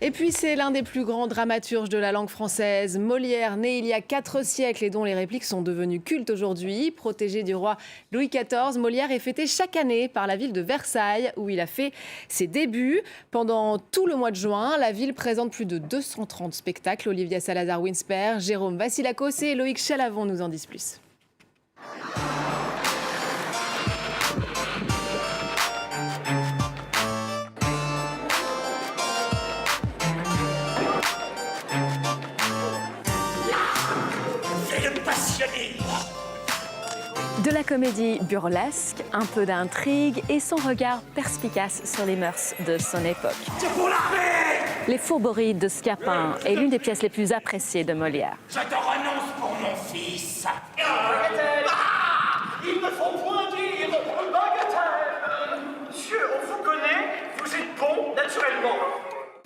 Et puis c'est l'un des plus grands dramaturges de la langue française, Molière, né il y a 4 siècles et dont les répliques sont devenues cultes aujourd'hui. Protégé du roi Louis XIV, Molière est fêté chaque année par la ville de Versailles où il a fait ses débuts. Pendant tout le mois de juin, la ville présente plus de 230 spectacles. Olivia Salazar-Winsper, Jérôme Vassilakos et Loïc Chalavon nous en disent plus. De la comédie burlesque, un peu d'intrigue et son regard perspicace sur les mœurs de son époque. Les Fourberies de Scapin est l'une des pièces les plus appréciées de Molière. Je te renonce pour mon fils. Ils ne font point dire bagatelle. Monsieur, on vous connaît, vous êtes bon naturellement.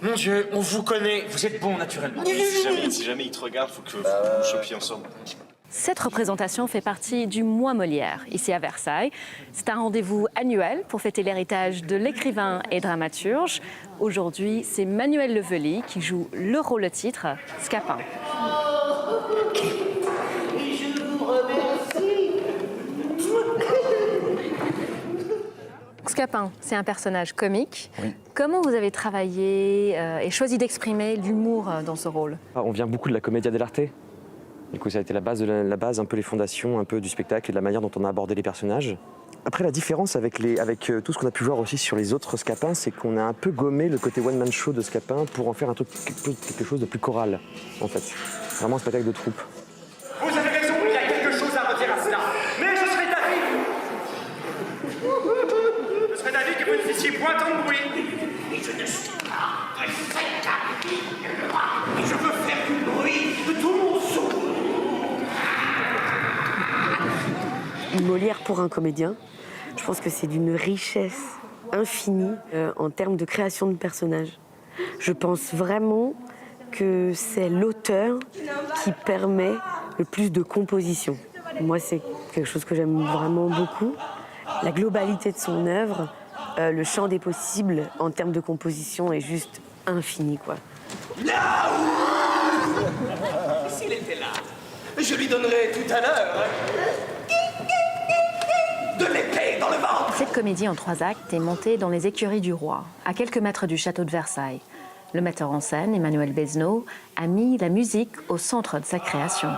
Mon Dieu, on vous connaît, vous êtes bon naturellement. Si jamais il te regarde, faut que vous vous chopiez ensemble. Cette représentation fait partie du Mois Molière, ici à Versailles. C'est un rendez-vous annuel pour fêter l'héritage de l'écrivain et dramaturge. Aujourd'hui, c'est Manuel Levely qui joue le rôle titre, Scapin. Et je vous remercie. Scapin, c'est un personnage comique. Oui. Comment vous avez travaillé et choisi d'exprimer l'humour dans ce rôle? On vient beaucoup de la commedia dell'arte. Du coup, ça a été la base, un peu les fondations un peu du spectacle et de la manière dont on a abordé les personnages. Après, la différence avec tout ce qu'on a pu voir aussi sur les autres Scapins, c'est qu'on a un peu gommé le côté one-man show de Scapin pour en faire quelque chose de plus choral, en fait. Vraiment un spectacle de troupe. Vous avez raison, il y a quelque chose à redire à cela. Mais je serais d'avis que vous ne fissiez point tant de bruit. Et je ne suis pas de cette cabine. Et je veux faire du bruit de tout mon souffle. Molière pour un comédien, je pense que c'est d'une richesse infinie en termes de création de personnages. Je pense vraiment que c'est l'auteur qui permet le plus de composition. Moi, c'est quelque chose que j'aime vraiment beaucoup. La globalité de son œuvre, le champ des possibles en termes de composition est juste infini, quoi. S'il était là, je lui donnerais tout à l'heure de l'épée dans le ventre. Cette comédie en 3 actes est montée dans les écuries du roi, à quelques mètres du château de Versailles. Le metteur en scène, Emmanuel Besneau, a mis la musique au centre de sa création.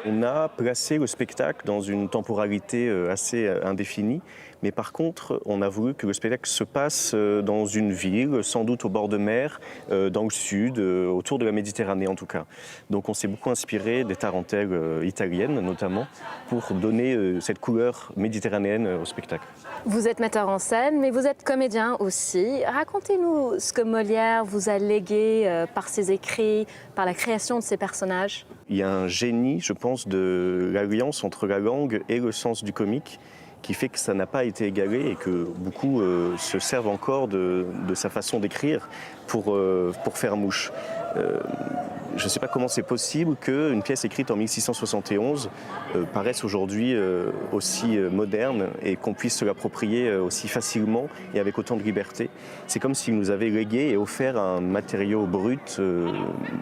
On a placé le spectacle dans une temporalité assez indéfinie, mais par contre, on a voulu que le spectacle se passe dans une ville, sans doute au bord de mer, dans le sud, autour de la Méditerranée en tout cas. Donc on s'est beaucoup inspiré des tarentelles italiennes notamment, pour donner cette couleur méditerranéenne au spectacle. Vous êtes metteur en scène, mais vous êtes comédien aussi. Racontez-nous ce que Molière vous a légué par ses écrits, par la création de ses personnages. Il y a un génie, je pense, de l'alliance entre la langue et le sens du comique qui fait que ça n'a pas été égalé et que beaucoup se servent encore de sa façon d'écrire pour faire mouche. Je ne sais pas comment c'est possible qu'une pièce écrite en 1671 paraisse aujourd'hui aussi moderne et qu'on puisse se l'approprier aussi facilement et avec autant de liberté. C'est comme s'il nous avait légué et offert un matériau brut,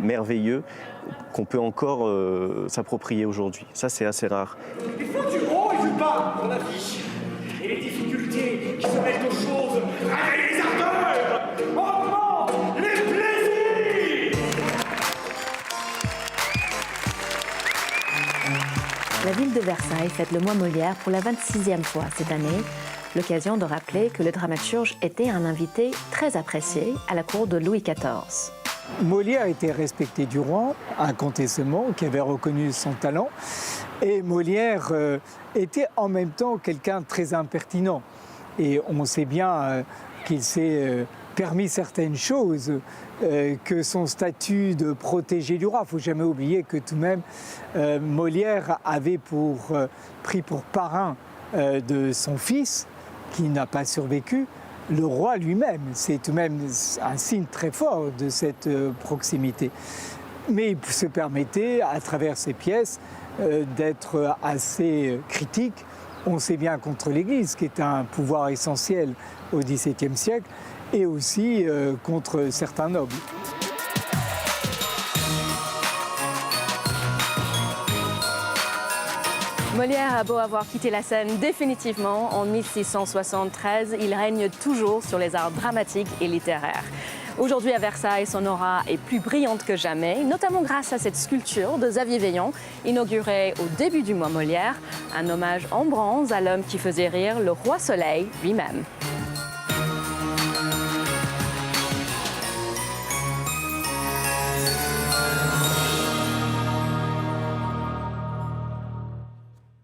merveilleux, qu'on peut encore s'approprier aujourd'hui. Ça, c'est assez rare. Il faut du haut et du bas dans la vie. Et les difficultés qui se mêlent aux choses réveillent les ardeurs, augmentent les plaisirs. La ville de Versailles fête le mois Molière pour la 26e fois cette année. L'occasion de rappeler que le dramaturge était un invité très apprécié à la cour de Louis XIV. Molière était respecté du roi, incontestablement, qui avait reconnu son talent. Et Molière était en même temps quelqu'un de très impertinent. Et on sait bien qu'il s'est permis certaines choses, que son statut de protégé du roi. Il ne faut jamais oublier que tout de même, Molière avait pris pour parrain de son fils, qui n'a pas survécu, le roi lui-même. C'est tout de même un signe très fort de cette proximité. Mais il se permettait, à travers ses pièces, d'être assez critique on sait bien contre l'Église, qui est un pouvoir essentiel au XVIIe siècle, et aussi contre certains nobles. Molière a beau avoir quitté la scène définitivement en 1673, il règne toujours sur les arts dramatiques et littéraires. Aujourd'hui à Versailles, son aura est plus brillante que jamais, notamment grâce à cette sculpture de Xavier Veillant, inaugurée au début du mois Molière, un hommage en bronze à l'homme qui faisait rire le roi Soleil lui-même.